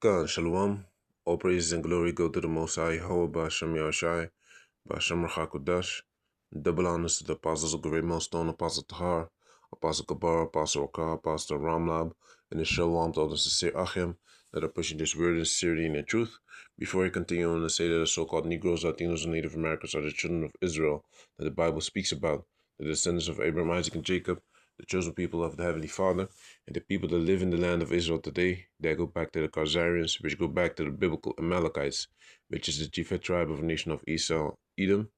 God, Shalom. All praises and glory go to the Most High, Yahweh Ba'Shem Yahushai, Ba'Shem Rachakodash. Double honors to the apostles of Great Millstone, Apostle Tahar, Apostle Kabar, Apostle Okar, Apostle Ramlab, and the Shalom to all the sincere Achim that are pushing this word in sincerity and in truth. Before I continue on to say that the so-called Negroes, Latinos, and Native Americans are the children of Israel that the Bible speaks about, the descendants of Abraham, Isaac, and Jacob, the chosen people of the Heavenly Father, and the people that live in the land of Israel today, that go back to the Khazarians, which go back to the biblical Amalekites, which is the chief tribe of the nation of Esau, Edom,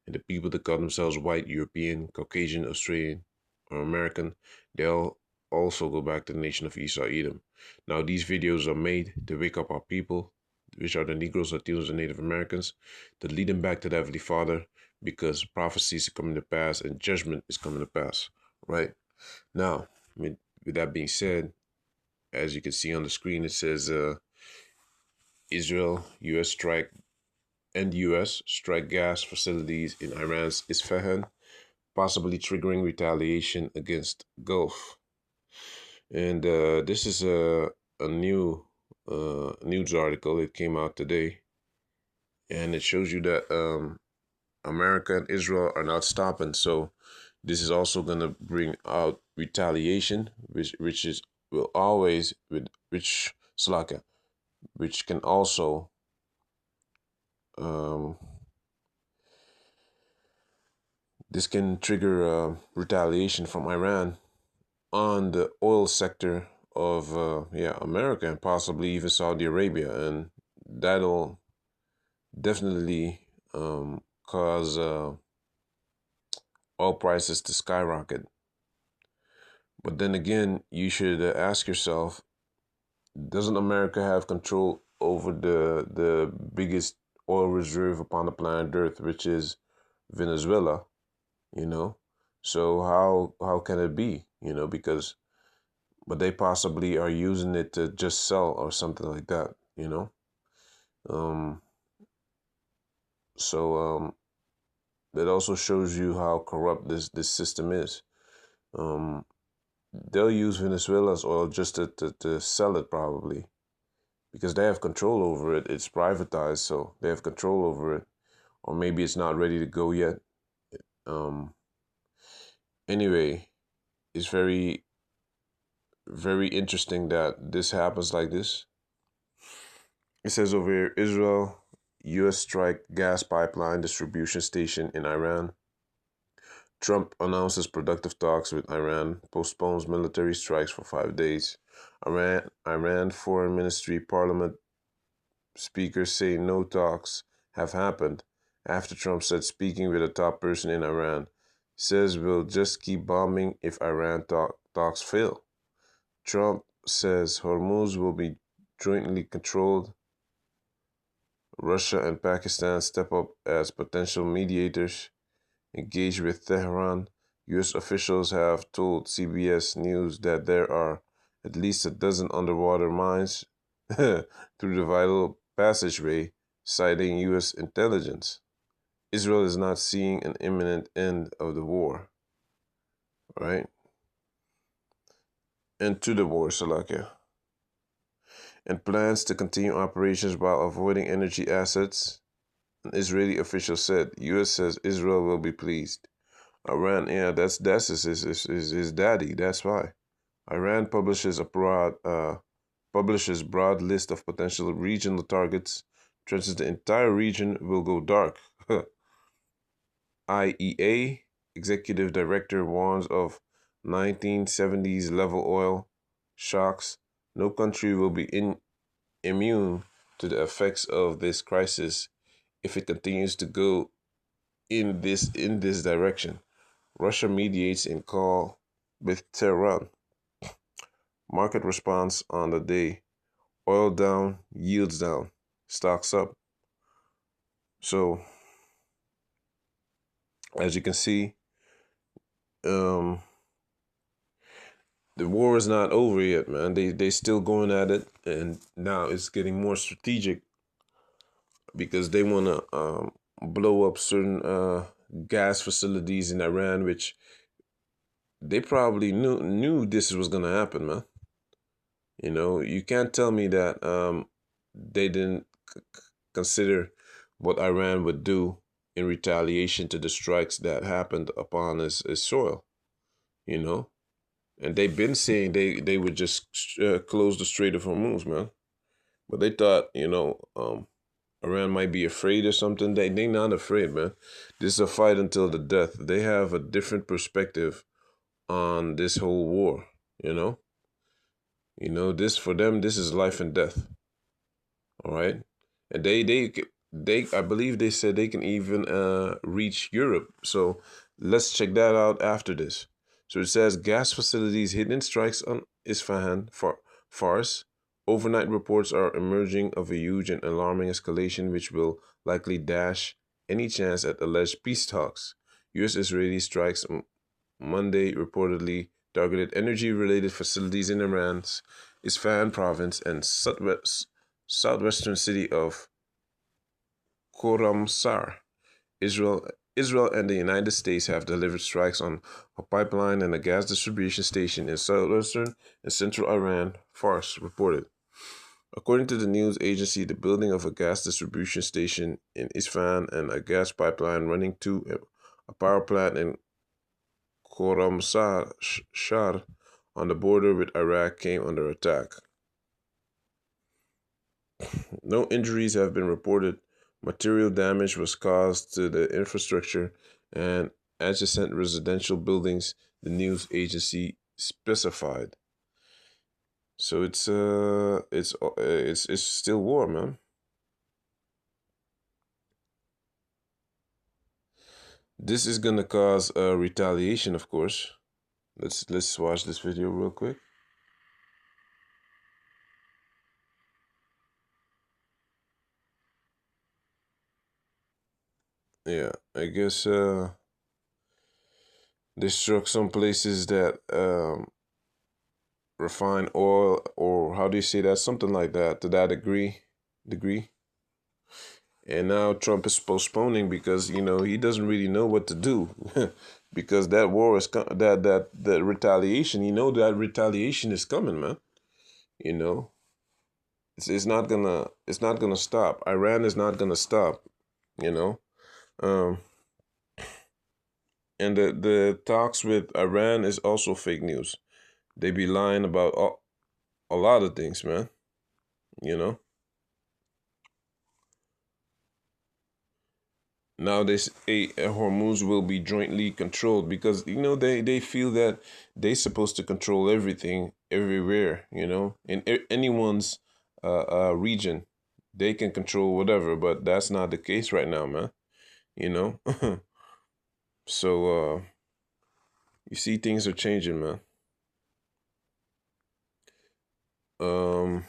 and the people that call themselves white, European, Caucasian, Australian, or American, they all also go back to the nation of Esau, Edom. Now, these videos are made to wake up our people, which are the Negroes, Latinos, and Native Americans, to lead them back to the Heavenly Father, because prophecies are coming to pass and judgment is coming to pass, right? Now, with that being said, as you can see on the screen, it says Israel, U.S. strike and U.S. strike gas facilities in Iran's Isfahan, possibly triggering retaliation against Gulf. And this is a new news article. It came out today, and it shows you that America and Israel are not stopping. So this is also going to bring out retaliation, which is will always with which can also this can trigger retaliation from Iran on the oil sector of America and possibly even Saudi Arabia, and that'll definitely cause oil prices to skyrocket. But then again, you should ask yourself, doesn't America have control over the biggest oil reserve upon the planet Earth, which is Venezuela? So how can it be? Because but they possibly are using it to just sell or something like that. So that also shows you how corrupt this system is. They'll use Venezuela's oil just to sell it, probably, because they have control over it. It's privatized, so they have control over it. Or maybe it's not ready to go yet. Anyway, it's very, very interesting that this happens like this. It says over here, Israel, U.S. strike gas pipeline distribution station in Iran. Trump announces productive talks with Iran, postpones military strikes for 5 days. Iran Foreign Ministry Parliament speakers say no talks have happened after Trump said speaking with a top person in Iran says we'll just keep bombing if Iran talks fail. Trump says Hormuz will be jointly controlled. Russia and Pakistan step up as potential mediators. Engaged with Tehran, U.S. officials have told CBS News that there are at least a dozen underwater mines through the vital passageway, citing U.S. intelligence. Israel is not seeing an imminent end of the war, right? End to the war, Salakia. And plans to continue operations while avoiding energy assets. An Israeli official said, U.S. says Israel will be pleased. Iran, yeah, that's his daddy. That's why. Iran publishes broad list of potential regional targets. Threatens the entire region will go dark. IEA executive director warns of 1970s level oil shocks. No country will be immune to the effects of this crisis if it continues to go in this direction. Russia mediates in call with Tehran. Market response on the day. Oil down, yields down, stocks up. So, as you can see, the war is not over yet, man. They still going at it, and now it's getting more strategic because they want to blow up certain gas facilities in Iran, which they probably knew this was going to happen, man. You know, you can't tell me that they didn't consider what Iran would do in retaliation to the strikes that happened upon his soil. You know, and they've been saying they would just close the Strait of Hormuz, man. But they thought, Iran might be afraid or something. They not afraid, man. This is a fight until the death. They have a different perspective on this whole war. You know, this for them, this is life and death. All right, and they I believe they said they can even reach Europe. So let's check that out after this. So it says gas facilities hidden strikes on Isfahan, Fars. Overnight reports are emerging of a huge and alarming escalation, which will likely dash any chance at alleged peace talks. U.S.-Israeli strikes Monday reportedly targeted energy-related facilities in Iran's Isfahan province and southwestern city of Khorramshahr. Israel and the United States have delivered strikes on a pipeline and a gas distribution station in southwestern and central Iran, Fars reported. According to the news agency, the building of a gas distribution station in Isfahan and a gas pipeline running to a power plant in Khorramshahr on the border with Iraq came under attack. No injuries have been reported. Material damage was caused to the infrastructure and adjacent residential buildings, the news agency specified. So it's still war, man. This is gonna cause a retaliation, of course. Let's watch this video real quick. Yeah, I guess they struck some places that refine oil, or how do you say that? Something like that, to that degree. And now Trump is postponing because he doesn't really know what to do, because that war is that retaliation. That retaliation is coming, man. You know, it's not gonna stop. Iran is not gonna stop. You know, um, and the talks with Iran is also fake news. They be lying about a lot of things, man. You know. Now they say Hormuz will be jointly controlled because they feel that they supposed to control everything everywhere. In anyone's region, they can control whatever, but that's not the case right now, man. You know, so you see things are changing, man. Um,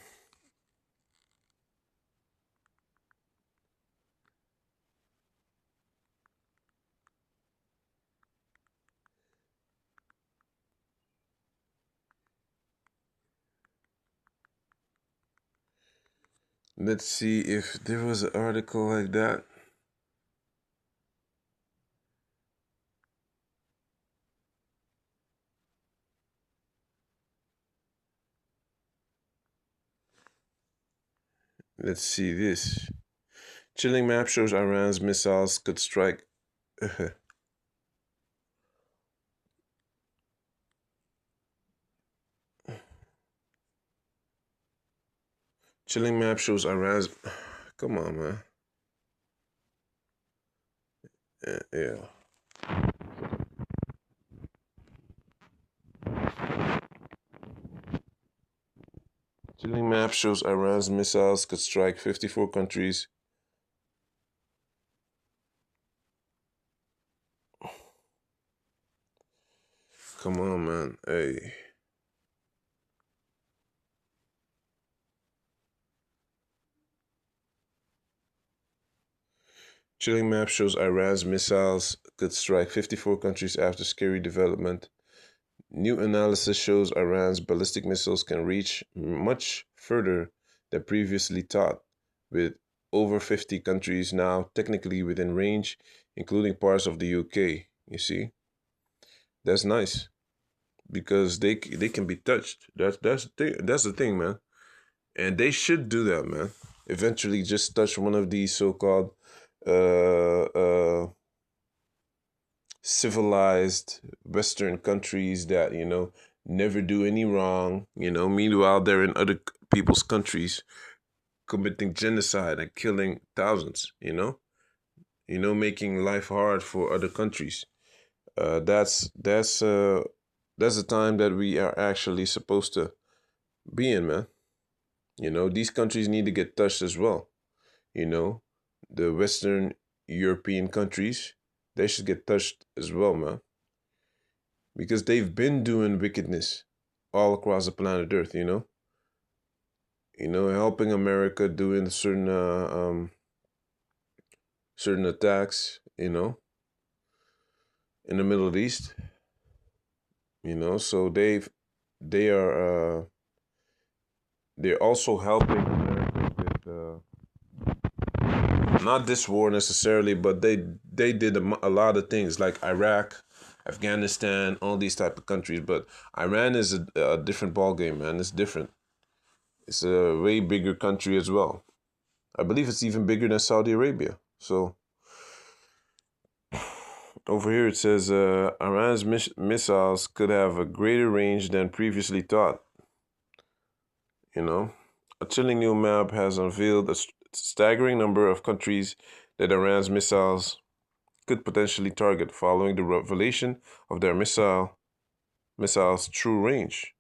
let's see if there was an article like that. Let's see this. Chilling map shows Iran's missiles could strike. Chilling map shows Iran's. Come on, man. Yeah. Chilling map shows Iran's missiles could strike 54 countries. Come on, man. Hey. Chilling map shows Iran's missiles could strike 54 countries after scary development. New analysis shows Iran's ballistic missiles can reach much further than previously thought, with over 50 countries now technically within range, including parts of the UK. You see? That's nice. because they can be touched. That's the thing, man. And they should do that, man. Eventually, just touch one of these so-called uh, uh, civilized Western countries that never do any wrong. Meanwhile, they're in other people's countries committing genocide and killing thousands. Making life hard for other countries. Uh, that's that's uh, that's the time that we are actually supposed to be in, man. These countries need to get touched as well. You know, the Western European countries, they should get touched as well, man, because they've been doing wickedness all across the planet Earth. Helping America doing certain attacks. In the Middle East. So they are they're also helping America with not this war necessarily, but they did a lot of things like Iraq, Afghanistan, all these type of countries. But Iran is a different ball game, man. It's different. It's a way bigger country as well. I believe it's even bigger than Saudi Arabia. So over here it says Iran's missiles could have a greater range than previously thought. A chilling new map has unveiled a staggering number of countries that Iran's missiles could potentially target following the revelation of their missiles' true range.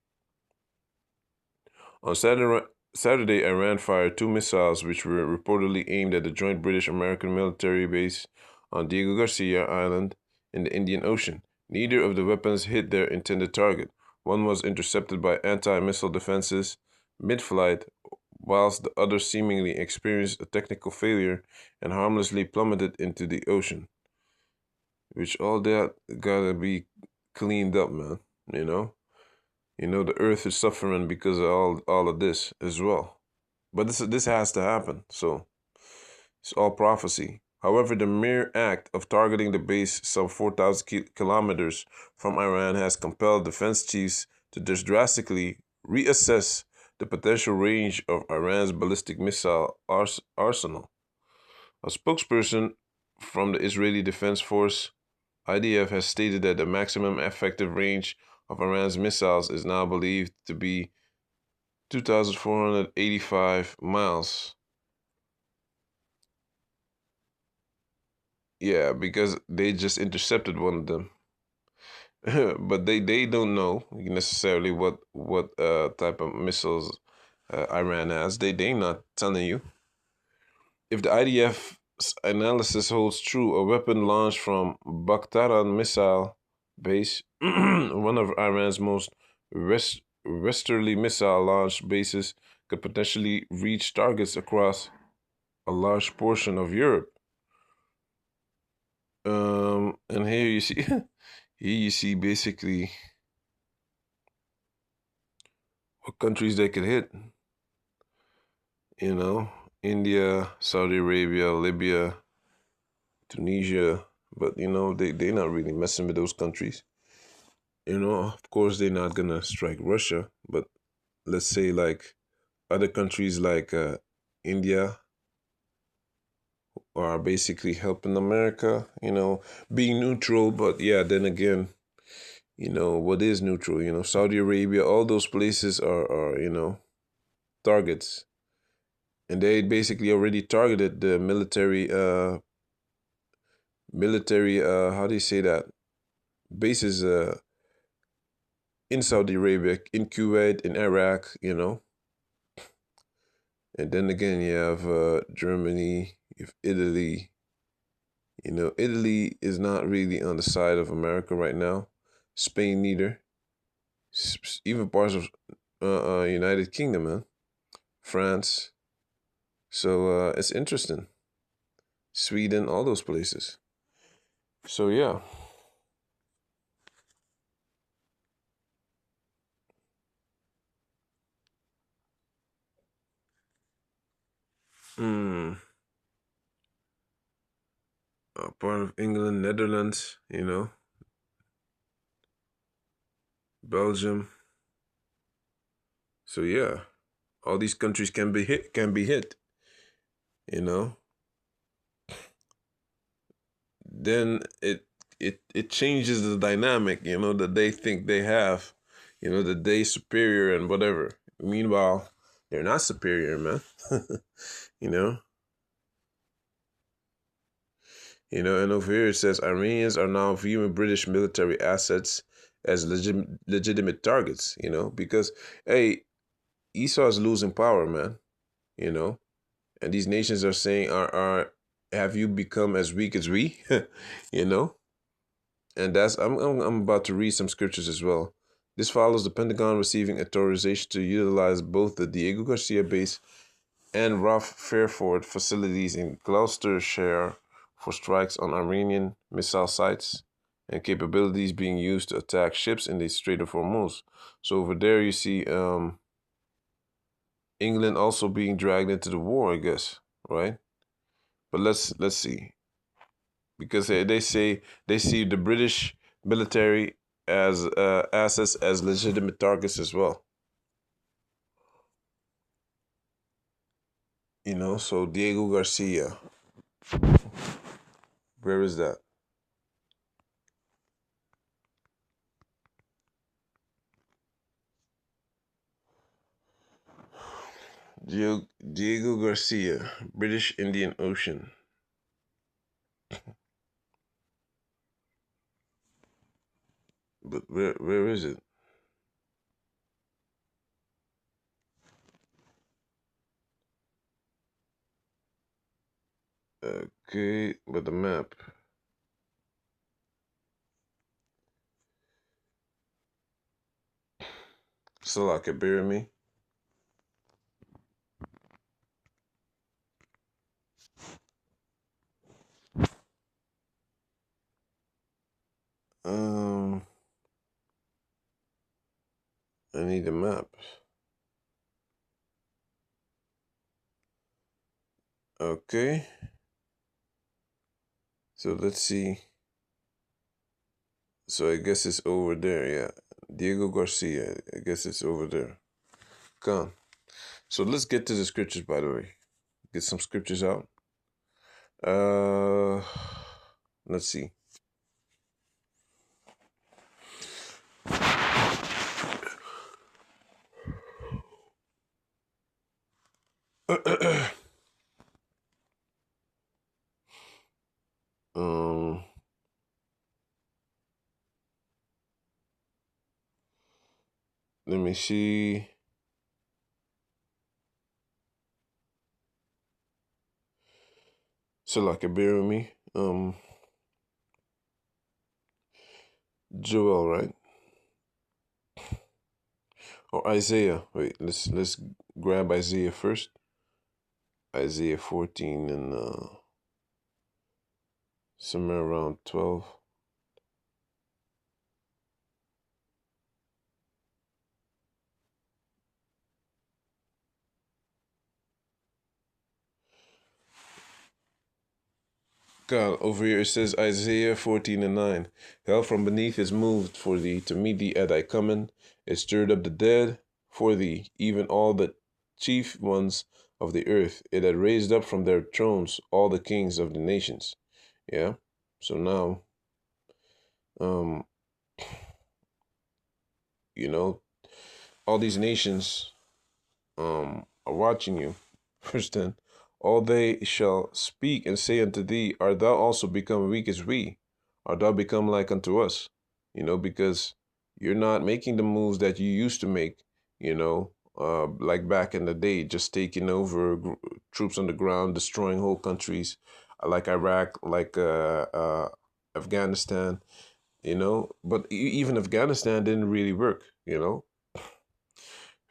On Saturday, Iran fired two missiles which were reportedly aimed at the joint British-American military base on Diego Garcia Island in the Indian Ocean. Neither of the weapons hit their intended target. One was intercepted by anti-missile defenses mid-flight, whilst the other seemingly experienced a technical failure and harmlessly plummeted into the ocean. Which all that gotta be cleaned up, man. The earth is suffering because of all of this as well. But this has to happen. So it's all prophecy. However, the mere act of targeting the base some 4,000 kilometers from Iran has compelled defense chiefs to just drastically reassess the potential range of Iran's ballistic missile arsenal. A spokesperson from the Israeli Defense Force, IDF, has stated that the maximum effective range of Iran's missiles is now believed to be 2,485 miles. Yeah, because they just intercepted one of them. But they don't know necessarily what type of missiles Iran has. They not telling you. If the IDF's analysis holds true, a weapon launched from Bakhtaran missile base, one of Iran's most westerly missile launch bases, could potentially reach targets across a large portion of Europe. And here you see, here you see basically what countries they could hit. India, Saudi Arabia, Libya, Tunisia, but they not really messing with those countries. Of course they're not gonna strike Russia, but let's say like other countries like India are basically helping America, being neutral, but yeah, then again, what is neutral? Saudi Arabia, all those places are targets. And they basically already targeted the military how do you say that, bases in Saudi Arabia, in Kuwait, in Iraq, and then again you have Germany, you have Italy. Italy is not really on the side of America right now. Spain neither. Even parts of United Kingdom, man. France. So it's interesting. Sweden, all those places. So yeah. Hmm. Part of England, Netherlands, Belgium. So yeah, all these countries can be hit. Can be hit. You know. Then it changes the dynamic. You know that they think they have. You know that they superior and whatever. Meanwhile, they're not superior, man. you know. And over here it says Iranians are now viewing British military assets as legitimate targets, because, hey, Esau is losing power, man, you know, and these nations are saying, have you become as weak as we, you know? And I'm about to read some scriptures as well. This follows the Pentagon receiving authorization to utilize both the Diego Garcia base and Ralph Fairford facilities in Gloucestershire for strikes on Iranian missile sites and capabilities being used to attack ships in the Strait of Hormuz. So over there you see England also being dragged into the war, I guess, right? But let's see, because they say they see the British military as assets as legitimate targets as well. So Diego Garcia, where is that? Diego Garcia, British Indian Ocean. But where is it? Okay, but the map. Salaka, bear me. Um, I need a map. Okay. So let's see. So I guess it's over there, yeah. Diego Garcia. I guess it's over there. Come. So let's get to the scriptures, by the way. Get some scriptures out. Uh, let's see. um, let me see. So like, bear with me. Joel, right? Or Isaiah. Wait, let's grab Isaiah first. Isaiah 14 and somewhere around 12. God, over here it says Isaiah 14 and 9. Hell from beneath is moved for thee to meet thee at thy coming. It stirred up the dead for thee, even all the chief ones of the earth. It had raised up from their thrones all the kings of the nations. Yeah. So now, um, you know, all these nations are watching you. Verse 10. All they shall speak and say unto thee, art thou also become weak as we? Art thou become like unto us? Because you're not making the moves that you used to make, like back in the day, just taking over troops on the ground, destroying whole countries, like Iraq, like Afghanistan, but even Afghanistan didn't really work.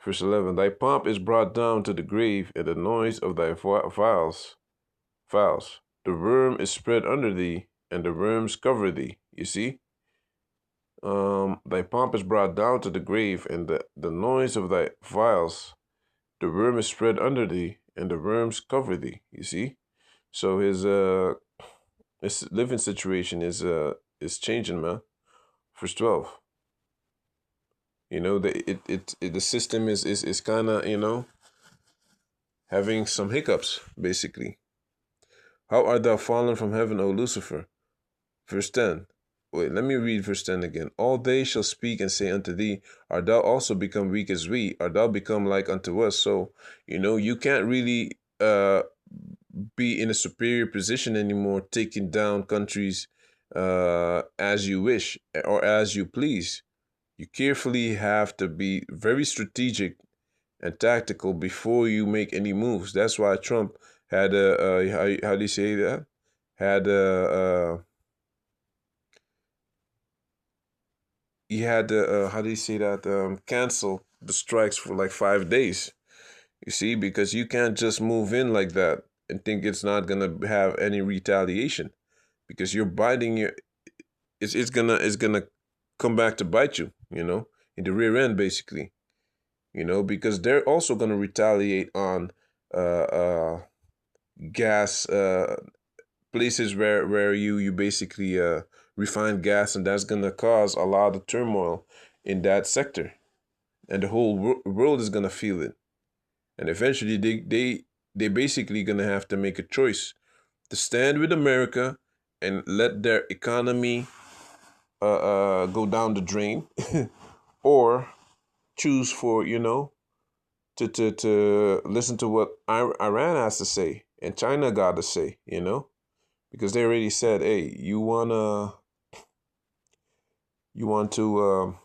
Verse 11, thy pomp is brought down to the grave, and the noise of thy files. The worm is spread under thee, and the worms cover thee. You see? Thy pomp is brought down to the grave, and the noise of thy files. The worm is spread under thee, and the worms cover thee. You see? So his living situation is changing, man. Verse 12. You know, the system is kind of, having some hiccups, basically. How art thou fallen from heaven, O Lucifer? Verse 10. Wait, let me read verse 10 again. All they shall speak and say unto thee, art thou also become weak as we? Art thou become like unto us? So, you can't really be in a superior position anymore, taking down countries as you wish or as you please. You carefully have to be very strategic and tactical before you make any moves. That's why Trump had how do you say that? Had he had how do you say that? Cancel the strikes for like 5 days. You see, because you can't just move in like that and think it's not gonna have any retaliation, because you're biting your. It's gonna come back to bite you. In the rear end, basically. Because they're also gonna retaliate on gas places where you basically refine gas, and that's gonna cause a lot of turmoil in that sector, and the whole world is gonna feel it, and eventually they basically gonna have to make a choice to stand with America and let their economy go down the drain, or choose for to listen to what Iran has to say and China got to say, because they already said, hey, you want to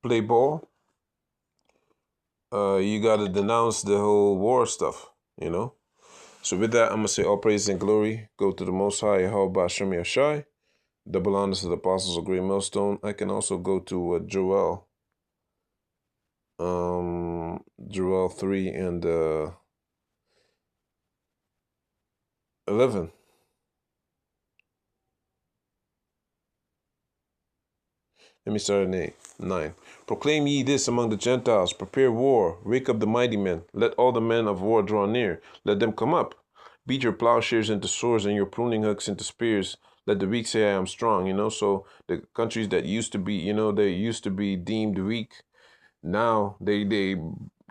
play ball, you got to denounce the whole war stuff. So with that, I'm gonna say all praise and glory go to the Most High Yahweh Shem Yashai. Double honors to the apostles of Great Millstone. I can also go to Joel 3 and 11. Let me start at 8. 9. Proclaim ye this among the Gentiles, prepare war, wake up the mighty men, let all the men of war draw near, let them come up. Beat your plowshares into swords and your pruning hooks into spears. Let the weak say I am strong. So the countries that used to be, they used to be deemed weak, now they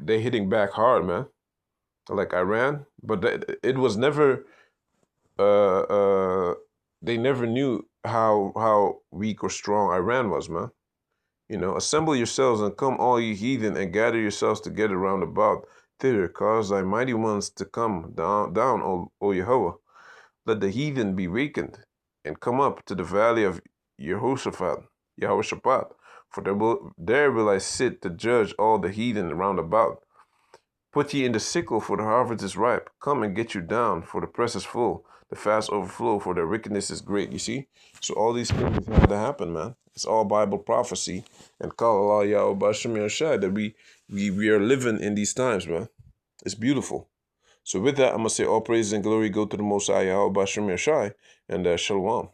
hitting back hard, man. Like Iran, but it was never they never knew how weak or strong Iran was, man. Assemble yourselves and come, all ye heathen, and gather yourselves together round about thither. Cause thy mighty ones to come down, O Yahweh. Let the heathen be weakened, and come up to the valley of Jehoshaphat. For there will I sit to judge all the heathen round about. Put ye in the sickle, for the harvest is ripe. Come and get you down, for the press is full. The fast overflow, for their wickedness is great. You see? So all these things have to happen, man. It's all Bible prophecy. And call Allah Yahweh Bashem Yashai that we are living in these times, man. It's beautiful. So with that, I'm going to say all praise and glory go to the Most High Yahweh Bashem Yashai, and Shalom.